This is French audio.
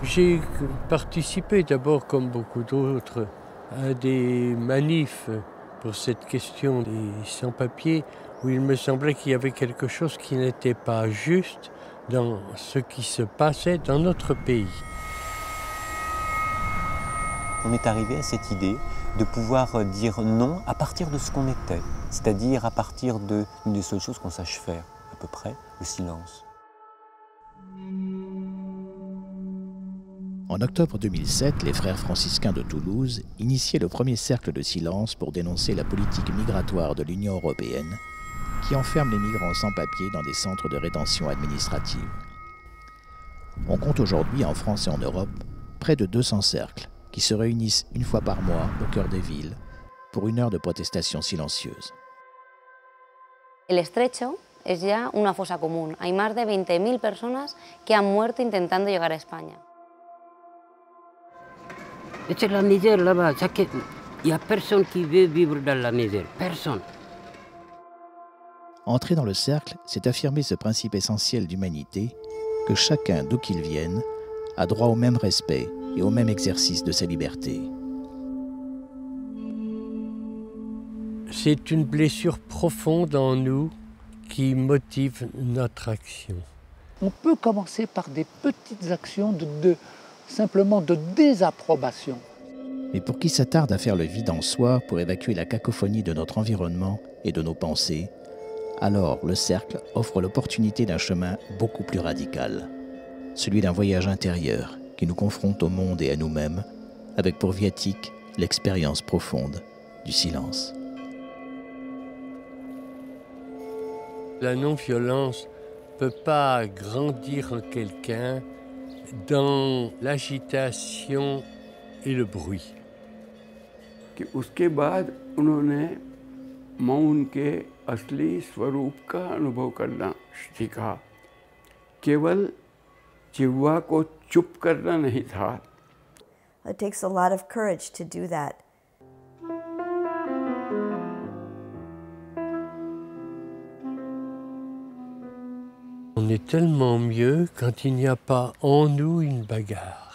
J'ai participé d'abord, comme beaucoup d'autres, à des manifs pour cette question des sans-papiers, où il me semblait qu'il y avait quelque chose qui n'était pas juste dans ce qui se passait dans notre pays. On est arrivé à cette idée de pouvoir dire non à partir de ce qu'on était, c'est-à-dire à partir de l'une des seules choses qu'on sache faire, à peu près, le silence. En octobre 2007, les frères franciscains de Toulouse initiaient le premier cercle de silence pour dénoncer la politique migratoire de l'Union européenne qui enferme les migrants sans papier dans des centres de rétention administrative. On compte aujourd'hui en France et en Europe près de 200 cercles qui se réunissent une fois par mois au cœur des villes pour une heure de protestation silencieuse. El estrecho es ya una fosa común. Hay más de 20.000 personas que han muerto intentando llegar a España. C'est la misère là-bas. Il n'y a personne qui veut vivre dans la misère. Personne. Entrer dans le cercle, c'est affirmer ce principe essentiel d'humanité que chacun, d'où qu'il vienne, a droit au même respect et au même exercice de ses libertés. C'est une blessure profonde en nous qui motive notre action. On peut commencer par des petites actions simplement de désapprobation. Mais pour qui s'attarde à faire le vide en soi pour évacuer la cacophonie de notre environnement et de nos pensées, alors le cercle offre l'opportunité d'un chemin beaucoup plus radical, celui d'un voyage intérieur qui nous confronte au monde et à nous-mêmes, avec pour viatique l'expérience profonde du silence. La non-violence ne peut pas grandir en quelqu'un dans l'agitation et le bruit. उसके बाद उन्होंने मौन के असली स्वरूप का अनुभव करना सीखा। केवल जिह्वा को चुप करना नहीं था। It takes a lot of courage to do that. On est tellement mieux quand il n'y a pas en nous une bagarre.